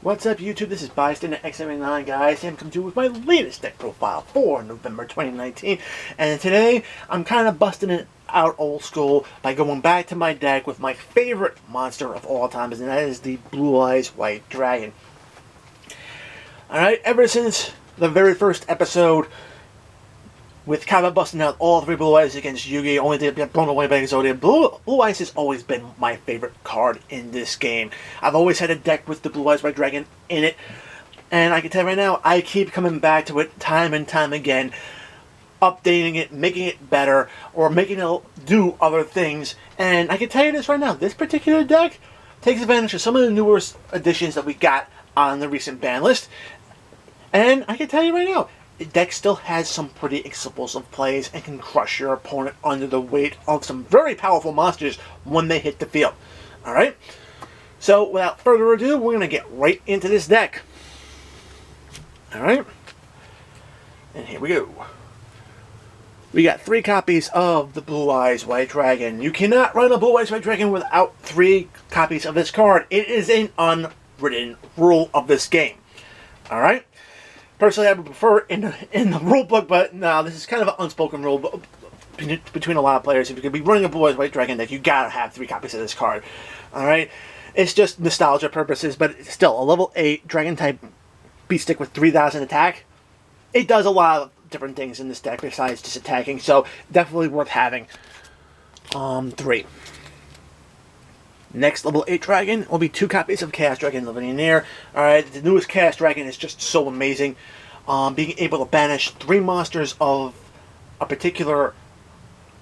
What's up, YouTube? This is Bystander X79, guys, and I'm coming to you with my latest deck profile for November 2019. And today, I'm kind of busting it out old school by going back to my deck with my favorite monster of all time, and that is the Blue Eyes White Dragon. Alright, ever since the very first episode, with Kaba busting out all three Blue Eyes against Yugi, only to get blown away by Exodia, Blue Eyes has always been my favorite card in this game. I've always had a deck with the Blue Eyes White Dragon in it, and I can tell you right now, I keep coming back to it time and time again, updating it, making it better, or making it do other things. And I can tell you this right now, this particular deck takes advantage of some of the newer additions that we got on the recent ban list, and I can tell you right now, the deck still has some pretty explosive plays and can crush your opponent under the weight of some very powerful monsters when they hit the field. Alright? So, without further ado, we're going to get right into this deck. Alright? And here we go. We got 3 copies of the Blue Eyes White Dragon. You cannot run a Blue Eyes White Dragon without 3 copies of this card. It is an unwritten rule of this game. Alright? Personally, I would prefer in the rule book, but no, this is kind of an unspoken rule between a lot of players. If you're going to be running a Blue Eyes White Dragon deck, you gotta have 3 copies of this card. Alright? It's just nostalgia purposes, but still, a level 8 Dragon type beat stick with 3,000 attack, it does a lot of different things in this deck besides just attacking, so definitely worth having 3. Next level 8 dragon will be 2 copies of Chaos Dragon Legionnaire. Alright, the newest Chaos Dragon is just so amazing. Being able to banish 3 monsters of a particular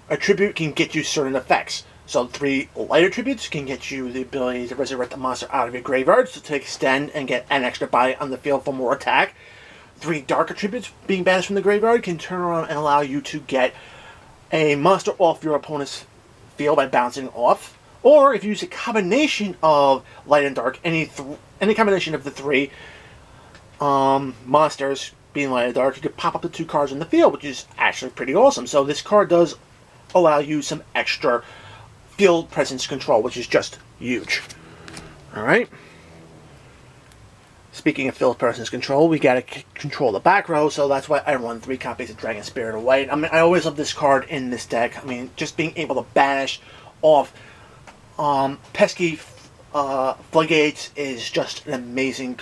attribute can get you certain effects. So 3 light attributes can get you the ability to resurrect a monster out of your graveyard, so to extend and get an extra body on the field for more attack. 3 dark attributes being banished from the graveyard can turn around and allow you to get a monster off your opponent's field by bouncing off. Or if you use a combination of light and dark, any combination of the 3 monsters being light and dark, you could pop up the 2 cards on the field, which is actually pretty awesome. So this card does allow you some extra field presence control, which is just huge. Alright. Speaking of field presence control, we gotta control the back row, so that's why I run 3 copies of Dragon Spirit of White. I mean, I always love this card in this deck. I mean, just being able to banish off pesky floodgates is just an amazing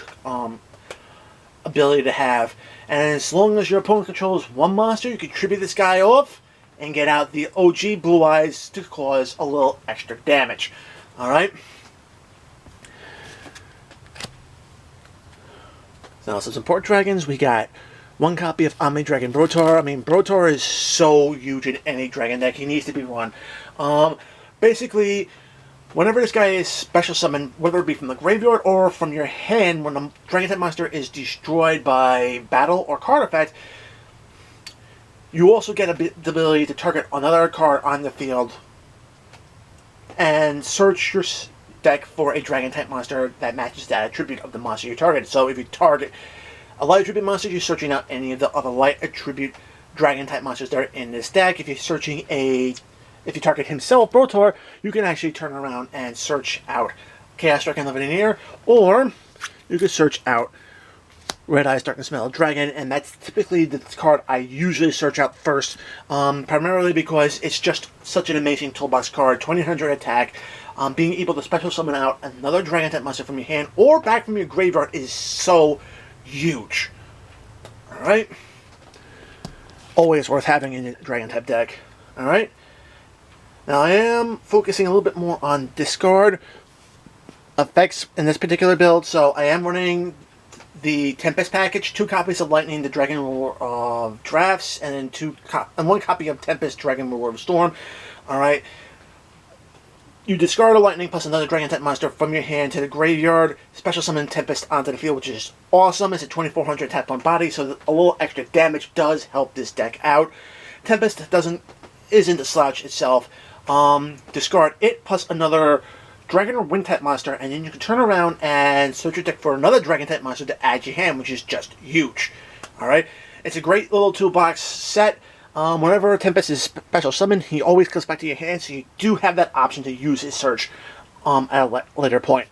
ability to have. And as long as your opponent controls 1 monster, you can tribute this guy off and get out the OG Blue Eyes to cause a little extra damage. Alright? Now, some support dragons, we got 1 copy of Omni Dragon Brotor. I mean, Brotor is so huge in any dragon deck. He needs to be run. Basically, whenever this guy is special summoned, whether it be from the graveyard or from your hand, when a dragon type monster is destroyed by battle or card effect, you also get the ability to target another card on the field and search your deck for a dragon type monster that matches that attribute of the monster you target. So if you target a light attribute monster, you're searching out any of the other light attribute dragon type monsters that are in this deck. If you're searching if you target himself, Brotor, you can actually turn around and search out Chaos Dragon Legionnaire, or you can search out Red Eyes Darkness Metal Dragon, and that's typically the card I usually search out first, primarily because it's just such an amazing toolbox card. 2000 attack, being able to special summon out another dragon type monster from your hand or back from your graveyard is so huge. Alright? Always worth having in a dragon type deck. Alright? Now I am focusing a little bit more on discard effects in this particular build, so I am running the Tempest package, 2 copies of Lightning, the Dragon War of Drafts, and then 1 copy of Tempest, Dragon War of Storm. Alright. You discard a Lightning plus another Dragon type monster from your hand to the graveyard, special summon Tempest onto the field, which is awesome. It's a 2400 attack on body, so a little extra damage does help this deck out. Tempest isn't a slouch itself. Discard it plus another Dragon or Wind type monster, and then you can turn around and search your deck for another Dragon type monster to add to your hand, which is just huge. Alright? It's a great little toolbox set. Whenever Tempest is special summoned, he always comes back to your hand, so you do have that option to use his search at a later point.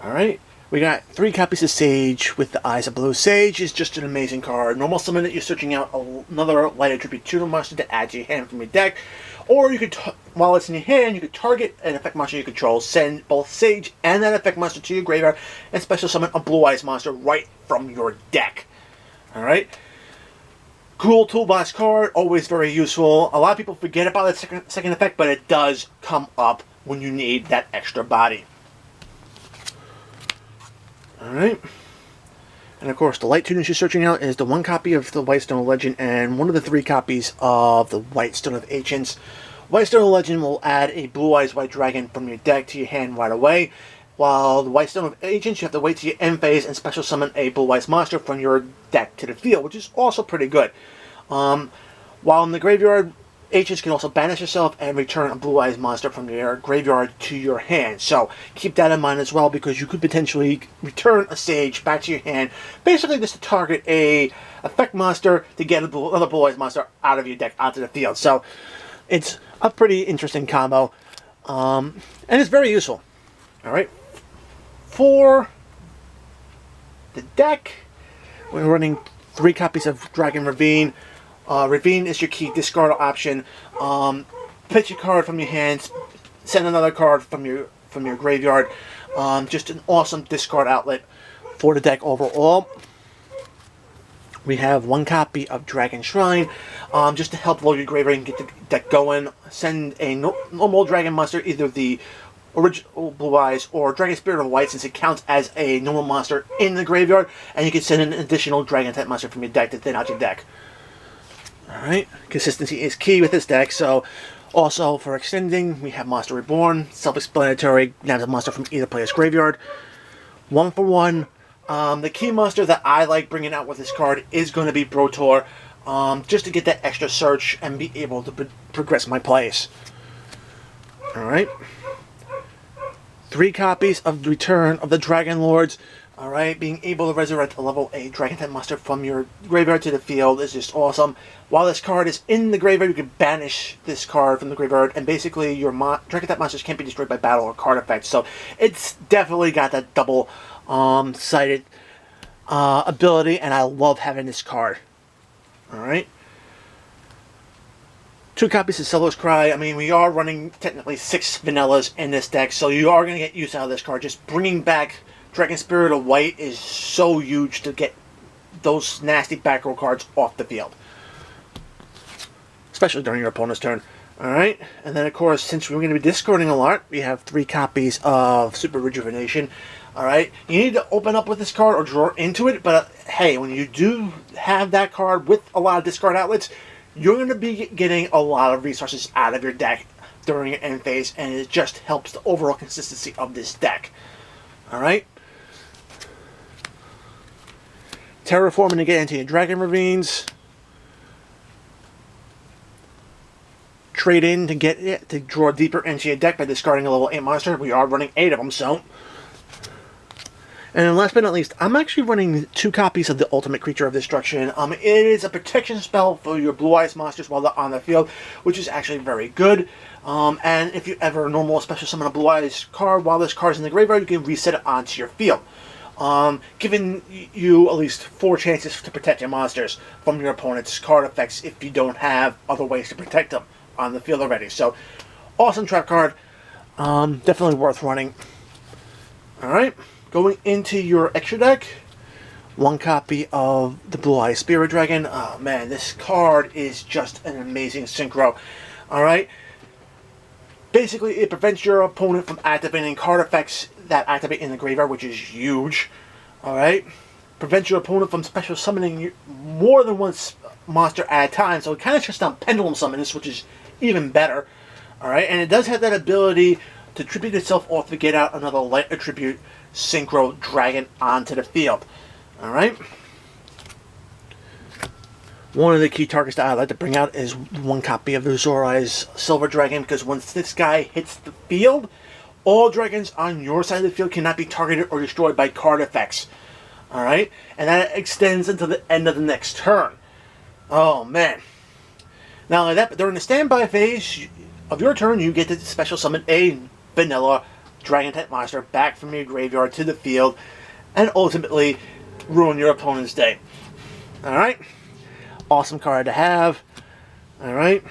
Alright, we got 3 copies of Sage with the Eyes of Blue. Sage is just an amazing card. Normal summon that you're searching out another light attribute tutor monster to add to your hand from your deck. Or you could, while it's in your hand, you could target an effect monster you control, send both Sage and that effect monster to your graveyard, and special summon a Blue Eyes monster right from your deck. Alright? Cool toolbox card, always very useful. A lot of people forget about that second effect, but it does come up when you need that extra body. Alright. And of course, the light tuners you're searching out is the 1 copy of the Whitestone of Legend and 1 of the 3 copies of the Whitestone of Ancients. Whitestone of Legend will add a Blue Eyes White Dragon from your deck to your hand right away, while the Whitestone of Ancients, you have to wait till your end phase and special summon a Blue Eyes monster from your deck to the field, which is also pretty good. While in the graveyard, Ancients can also banish yourself and return a Blue Eyes monster from your graveyard to your hand. So keep that in mind as well, because you could potentially return a Sage back to your hand, basically just to target a effect monster to get another Blue Eyes monster out of your deck onto the field. So it's a pretty interesting combo, and it's very useful. Alright, for the deck, we're running 3 copies of Dragon Ravine. Ravine is your key discard option. Pitch a card from your hands, send another card from your graveyard. Just an awesome discard outlet for the deck overall. We have 1 copy of Dragon Shrine, just to help load your graveyard and get the deck going. Send a normal dragon monster, either the original Blue Eyes or Dragon Spirit of White, since it counts as a normal monster in the graveyard, and you can send an additional Dragon type monster from your deck to thin out your deck. Alright, consistency is key with this deck. So also for extending, we have Monster Reborn, self-explanatory, grabs a monster from either player's graveyard. 1 for 1. The key monster that I like bringing out with this card is going to be Brotor, just to get that extra search and be able to progress my plays. Alright. 3 copies of Return of the Dragon Lords. Alright, being able to resurrect a level 8 Dragon type monster from your graveyard to the field is just awesome. While this card is in the graveyard, you can banish this card from the graveyard, and basically your Dragon type monsters can't be destroyed by battle or card effects. So it's definitely got that double sided ability, and I love having this card. Alright. 2 copies of Seller's Cry. I mean, we are running technically 6 vanillas in this deck, so you are going to get use out of this card. Just bringing back Dragon Spirit of White is so huge to get those nasty back row cards off the field, especially during your opponent's turn. Alright, and then of course, since we're going to be discarding a lot, we have 3 copies of Super Rejuvenation. Alright, you need to open up with this card or draw into it, but hey, when you do have that card with a lot of discard outlets, you're going to be getting a lot of resources out of your deck during your end phase, and it just helps the overall consistency of this deck. Alright? Terraforming to get into your Dragon Ravines. Trade in to get it to draw deeper into your deck by discarding a level 8 monster. We are running 8 of them, so. And then last but not least, I'm actually running 2 copies of the Ultimate Creature of Destruction. It is a protection spell for your Blue Eyes monsters while they're on the field, which is actually very good. And if you ever normal special summon a Blue Eyes card while this card is in the graveyard, you can reset it onto your field, giving you at least 4 chances to protect your monsters from your opponent's card effects if you don't have other ways to protect them on the field already. So, awesome trap card. Definitely worth running. Alright. Going into your extra deck, 1 copy of the Blue Eye Spirit Dragon. Oh man, this card is just an amazing synchro. Alright? Basically, it prevents your opponent from activating card effects that activate in the graveyard, which is huge. Alright? Prevents your opponent from special summoning more than one monster at a time, so it kind of shuts down pendulum summons, which is even better. Alright? And it does have that ability to tribute itself off to get out another light attribute synchro dragon onto the field. Alright? One of the key targets that I like to bring out is 1 copy of the Zora's Silver Dragon, because once this guy hits the field, all dragons on your side of the field cannot be targeted or destroyed by card effects. Alright? And that extends until the end of the next turn. Oh man. Not only that, but during the standby phase of your turn, you get to special summon a vanilla Dragon-type monster back from your graveyard to the field and ultimately ruin your opponent's day. Alright? Awesome card to have. Alright?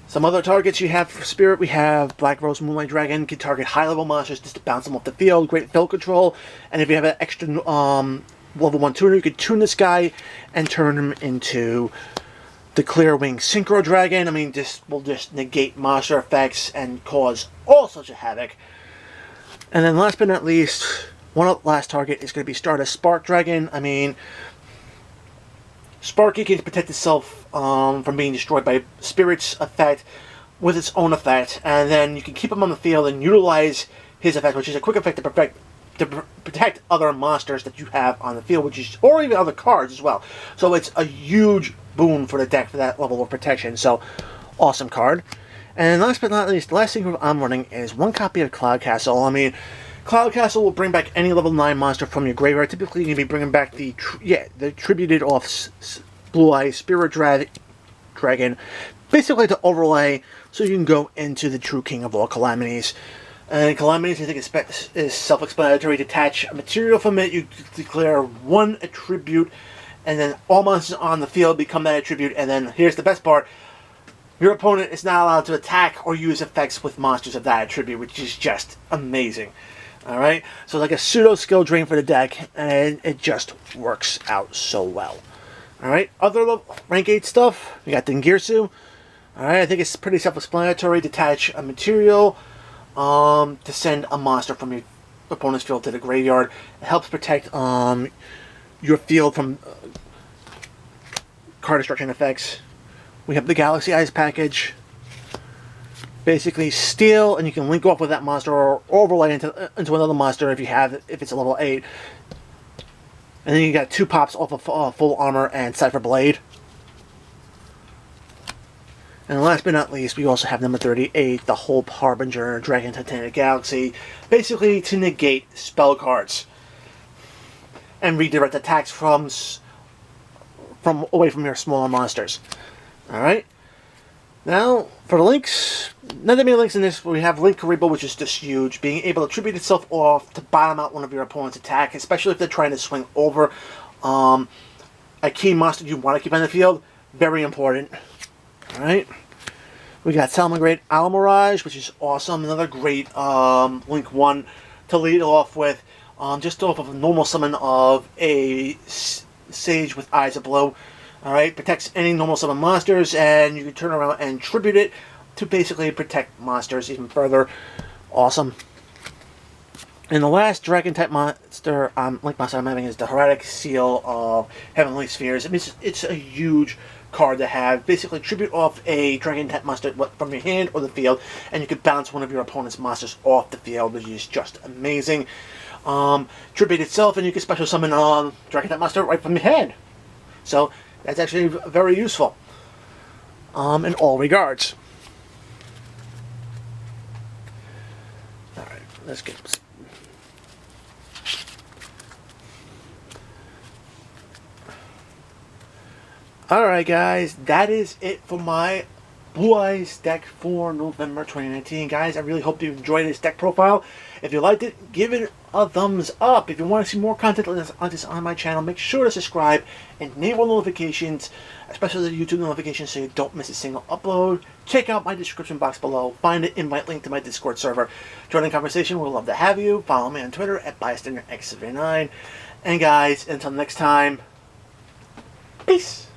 Some other targets you have for Spirit, we have Black Rose Moonlight Dragon, can target high-level monsters just to bounce them off the field, great field control, and if you have an extra level 1 tuner, you could tune this guy and turn him into the Clear Wing Synchro Dragon. I mean, this will just negate monster effects and cause all sorts of havoc. And then last but not least, last target is going to be Stardust Spark Dragon. I mean, Sparky can protect itself from being destroyed by Spirit's effect with its own effect, and then you can keep him on the field and utilize his effect, which is a quick effect to protect other monsters that you have on the field, or even other cards as well. So it's a huge boon for the deck for that level of protection. So awesome card. And last but not least, the last thing I'm running is one copy of Cloud Castle. I mean, Cloud Castle will bring back any level 9 monster from your graveyard. Typically, you're going to be bringing back the tributed off Blue Eye Spirit Dragon, basically to overlay so you can go into the true king of all calamities. And calamities, I think, is self-explanatory. Detach a material from it, you declare one attribute, and then all monsters on the field become that attribute. And then here's the best part: your opponent is not allowed to attack or use effects with monsters of that attribute, which is just amazing. Alright, so like a pseudo skill drain for the deck, and it just works out so well. Alright, other rank 8 stuff, we got Dingirsu. Alright, I think it's pretty self-explanatory. Detach a material to send a monster from your opponent's field to the graveyard. It helps protect your field from card destruction effects. We have the Galaxy Eyes package. Basically steal, and you can link off with that monster or overlay into another monster if it's a level 8. And then you got 2 pops off of full armor and Cypher Blade. And last but not least, we also have number 38, the Hope Harbinger Dragon Titanic Galaxy, basically to negate spell cards and redirect attacks from away from your smaller monsters. All right. Now, for the links, not that many links in this. We have Link Karibo, which is just huge. Being able to tribute itself off to bottom out one of your opponent's attack, especially if they're trying to swing over a key monster you want to keep on the field. Very important. Alright. We got Salamangreat Alamirage, which is awesome. Another great Link 1 to lead off with. Just off of a normal summon of a Sage with Eyes of Blue. Alright, protects any normal summon monsters, and you can turn around and tribute it to basically protect monsters even further. Awesome. And the last Dragon-type monster, Link monster I'm having is the Heretic Seal of Heavenly Spheres. I mean, it's a huge card to have. Basically, tribute off a Dragon-type monster from your hand or the field, and you can bounce one of your opponent's monsters off the field, which is just amazing. Tribute itself, and you can special summon Dragon-type monster right from your hand. So that's actually very useful in all regards. Alright, let's get this. Alright guys, that is it for my Blue Eyes deck for November 2019. Guys, I really hope you enjoyed this deck profile. If you liked it, give it a thumbs up. If you want to see more content like this on my channel, make sure to subscribe and enable notifications, especially the YouTube notifications, so you don't miss a single upload. Check out my description box below. Find the invite link to my Discord server. Join the conversation. We'd love to have you. Follow me on Twitter at BystanderX79. And guys, until next time, peace.